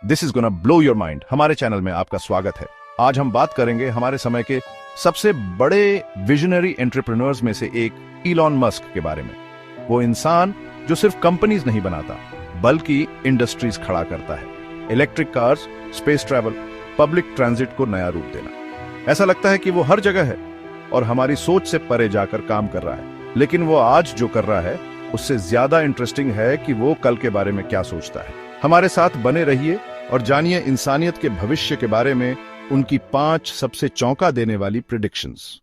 This is gonna blow your mind. हमारे channel में आपका स्वागत है। आज हम बात करेंगे हमारे समय के सबसे बड़े विजनरी एंटरप्रेन्योर्स में से एक इलॉन मस्क के बारे में। वो इंसान जो सिर्फ कंपनीज नहीं बनाता बल्कि इंडस्ट्रीज खड़ा करता है। Electric cars, space travel, public transit को नया रूप देना। ऐसा लगता है कि वो हर जगह है और हमारी सोच से परे जाकर काम कर रहा है, लेकिन वो आज जो कर रहा है उससे ज्यादा इंटरेस्टिंग है कि वो कल के बारे में क्या सोचता है। हमारे साथ बने रहिए और जानिए इंसानियत के भविष्य के बारे में उनकी 5 सबसे चौंका देने वाली प्रेडिक्शंस।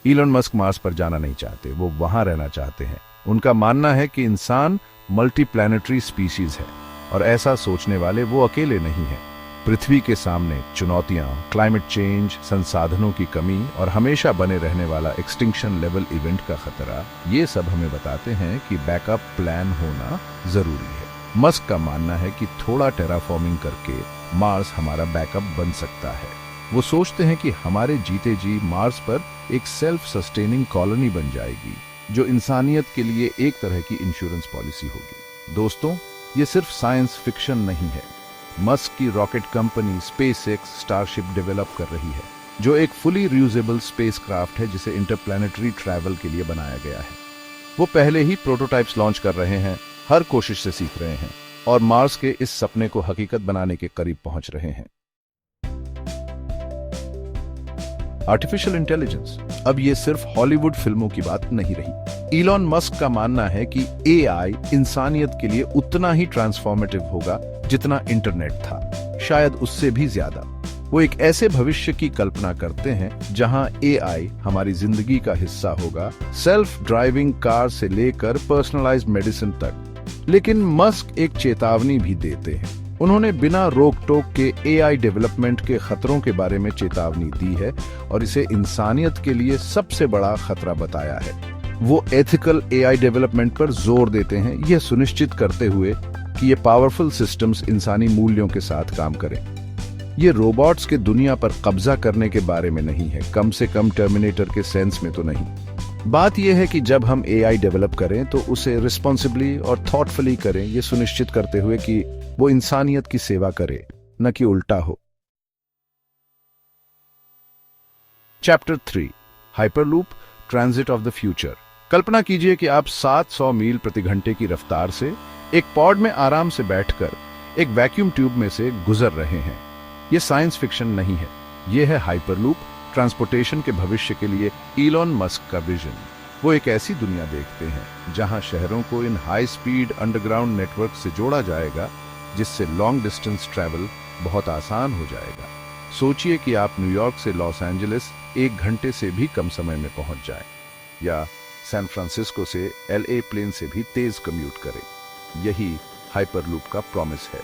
इलॉन मस्क मार्स पर जाना नहीं चाहते, वो वहां रहना चाहते हैं। उनका मानना है कि इंसान मल्टी प्लैनेटरी स्पीशीज है और ऐसा सोचने वाले वो अकेले नहीं है। पृथ्वी के सामने चुनौतियां, क्लाइमेट चेंज, संसाधनों की कमी और हमेशा बने रहने वाला एक्सटिंक्शन लेवल इवेंट का खतरा, ये सब हमें बताते हैं कि बैकअप प्लान होना जरूरी है। मस्क का मानना है कि थोड़ा टेराफॉर्मिंग करके मार्स हमारा बैकअप बन सकता है। वो सोचते हैं कि हमारे जीते जी मार्स पर एक सेल्फ सस्टेनिंग कॉलोनी बन जाएगी जो इंसानियत के लिए एक तरह की इंश्योरेंस पॉलिसी होगी। दोस्तों, ये सिर्फ साइंस फिक्शन नहीं है। मस्क की rocket company SpaceX starship develop कर रही है, जो एक फुली रियूजेबल स्पेसक्राफ्ट है जिसे इंटरप्लैनेटरी ट्रैवल के लिए बनाया गया है। वो पहले ही प्रोटोटाइप्स लॉन्च कर रहे हैं, हर कोशिश से सीख रहे हैं और मार्स के इस सपने को हकीकत बनाने के करीब पहुंच रहे हैं। आर्टिफिशियल इंटेलिजेंस अब ये सिर्फ हॉलीवुड फिल्मों की बात नहीं रही। इलॉन मस्क का मानना है कि एआई इंसानियत के लिए उतना ही ट्रांसफॉर्मेटिव होगा जितना इंटरनेट था, शायद उससे भी ज्यादा। वो एक ऐसे भविष्य की कल्पना करते हैं जहां एआई हमारी जिंदगी का हिस्सा होगा, सेल्फ ड्राइविंग कार से लेकर पर्सनलाइज्ड मेडिसिन तक। लेकिन मस्क एक चेतावनी भी देते हैं। उन्होंने बिना रोक टोक के एआई डेवलपमेंट के खतरों के बारे में चेतावनी दी है और इसे इंसानियत के लिए सबसे बड़ा खतरा बताया है। वो एथिकल एआई डेवलपमेंट पर जोर देते हैं, यह सुनिश्चित करते हुए कि ये पावरफुल सिस्टम्स इंसानी मूल्यों के साथ काम करें। ये रोबोट्स के दुनिया पर कब्जा करने के बारे में नहीं है, कम से कम टर्मिनेटर के सेंस में तो नहीं। बात यह है कि जब हम एआई डेवलप करें तो उसे रिस्पॉन्सिबली और थॉटफुली करें, ये सुनिश्चित करते हुए कि वो इंसानियत की सेवा करे, न कि उल्टा हो। Chapter 3, hyperloop, transit of the future. कल्पना कीजिए कि आप 700 मील प्रति घंटे की रफ्तार से एक पॉड में आराम से बैठकर एक वैक्यूम ट्यूब में से गुजर रहे हैं। यह साइंस फिक्शन नहीं है, यह है हाइपरलूप, ट्रांसपोर्टेशन के भविष्य के लिए इलॉन मस्क का विजन। वो एक ऐसी दुनिया देखते हैं जहां शहरों को इन हाई स्पीड अंडरग्राउंड नेटवर्क से जोड़ा जाएगा, जिससे लॉन्ग डिस्टेंस ट्रैवल बहुत आसान हो जाएगा। सोचिए कि आप न्यूयॉर्क से लॉस एंजलिस 1 घंटे से भी कम समय में पहुंच जाएं, या सैन फ्रांसिस्को से LA प्लेन से भी तेज कम्यूट करें। यही हाइपरलूप का प्रॉमिस है।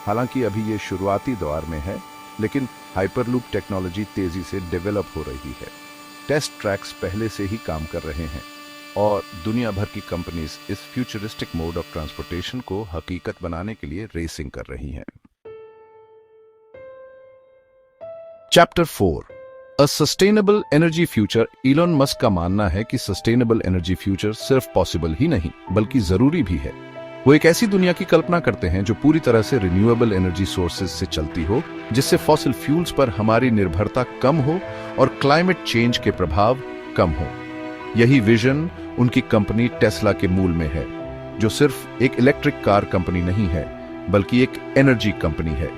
हालांकि अभी ये शुरुआती दौर में है, लेकिन हाइपरलूप टेक्नोलॉजी तेजी से डेवलप हो रही है। टेस्ट ट्रैक्स पहले से ही काम कर रहे हैं और दुनिया भर की कंपनीज इस फ्यूचरिस्टिक मोड ऑफ ट्रांसपोर्टेशन को हकीकत बनाने के लिए रेसिंग कर रही हैं। Chapter 4, a sustainable energy future. Elon Musk का मानना है कि सस्टेनेबल एनर्जी फ्यूचर सिर्फ पॉसिबल ही नहीं बल्कि जरूरी भी है। वो एक ऐसी दुनिया की कल्पना करते हैं जो पूरी तरह से रिन्यूएबल एनर्जी सोर्सेज से चलती हो, जिससे फॉसिल फ्यूल्स पर हमारी निर्भरता कम हो और क्लाइमेट चेंज के प्रभाव कम हो। यही विजन उनकी कंपनी टेस्ला के मूल में है, जो सिर्फ एक इलेक्ट्रिक कार कंपनी नहीं है बल्कि एक एनर्जी कंपनी है।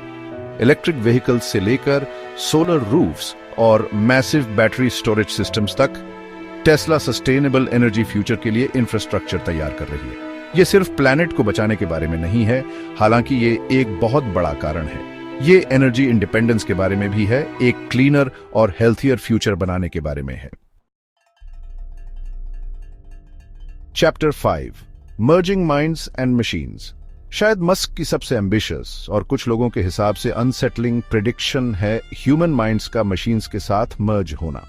इलेक्ट्रिक व्हीकल्स से लेकर सोलर रूफ्स और मैसिव बैटरी स्टोरेज सिस्टम्स तक टेस्ला सस्टेनेबल एनर्जी फ्यूचर के लिए इंफ्रास्ट्रक्चर तैयार कर रही है। ये सिर्फ प्लैनेट को बचाने के बारे में नहीं है, हालांकि ये एक बहुत बड़ा कारण है। ये एनर्जी इंडिपेंडेंस के बारे में भी है, एक क्लीनर और हेल्थियर फ्यूचर बनाने के बारे में है। Chapter 5, merging minds and machines. शायद मस्क की सबसे एम्बिशियस और कुछ लोगों के हिसाब से अनसेटलिंग प्रेडिक्शन है ह्यूमन माइंड्स का मशीन्स के साथ मर्ज होना।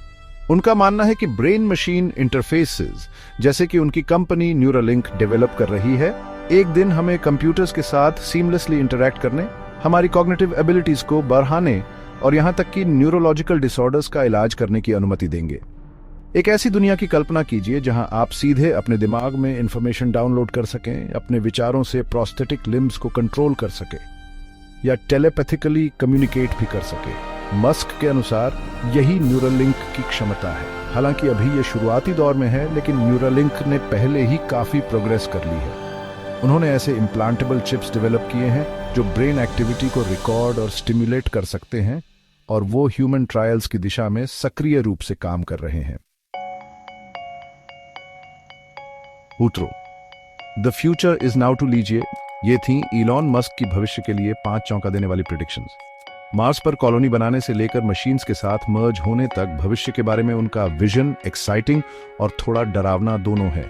उनका मानना है कि ब्रेन मशीन इंटरफेसेस, जैसे कि उनकी कंपनी न्यूरालिंक डेवलप कर रही है, एक दिन हमें कंप्यूटर्स के साथ सीमलेसली इंटरैक्ट करने, हमारी कॉग्निटिव एबिलिटीज को बढ़ाने और यहां तक कि न्यूरोलॉजिकल डिसऑर्डर्स का इलाज करने की अनुमति देंगे। एक ऐसी दुनिया की कल्पना कीजिए जहां आप सीधे अपने दिमाग में इंफॉर्मेशन डाउनलोड कर सकें, अपने विचारों से प्रोस्थेटिक लिम्स को कंट्रोल कर सके या टेलीपैथिकली कम्युनिकेट भी कर सके। मस्क के अनुसार यही न्यूरालिंक की क्षमता है। हालांकि अभी यह शुरुआती दौर में है, लेकिन न्यूरालिंक ने पहले ही काफी प्रोग्रेस कर ली है। उन्होंने ऐसे इम्प्लांटेबल चिप्स डेवलप किए हैं जो ब्रेन एक्टिविटी को रिकॉर्ड और स्टिमुलेट कर सकते हैं, और वो ह्यूमन ट्रायल्स की दिशा में सक्रिय रूप से काम कर रहे हैं। उत्तरो द फ्यूचर इज नाउ टू लीजिए। ये थी इलॉन मस्क की भविष्य के लिए 5 चौंका देने वाली प्रेडिक्शंस। मार्स पर कॉलोनी बनाने से लेकर मशीन्स के साथ मर्ज होने तक भविष्य के बारे में उनका विजन एक्साइटिंग और थोड़ा डरावना दोनों है।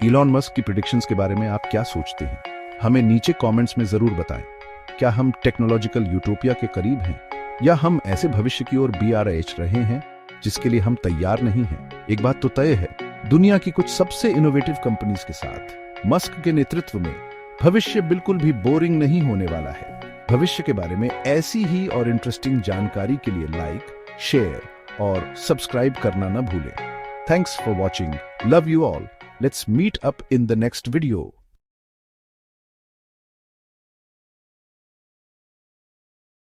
इलॉन मस्क की प्रेडिक्शंस के बारे में आप क्या सोचते हैं? हमें नीचे कमेंट्स में जरूर बताएं। क्या हम टेक्नोलॉजिकल यूटोपिया के करीब हैं, या हम ऐसे भविष्य की ओर BRH रहे हैं जिसके लिए हम तैयार नहीं हैं? एक बात तो तय है, दुनिया की कुछ सबसे इनोवेटिव कंपनीज के साथ मस्क के नेतृत्व में भविष्य बिल्कुल भी बोरिंग नहीं होने वाला है। भविष्य के बारे में ऐसी ही और इंटरेस्टिंग जानकारी के लिए लाइक, शेयर और सब्सक्राइब करना न भूलें। Thanks for watching. Love you all. Let's meet up in the next video.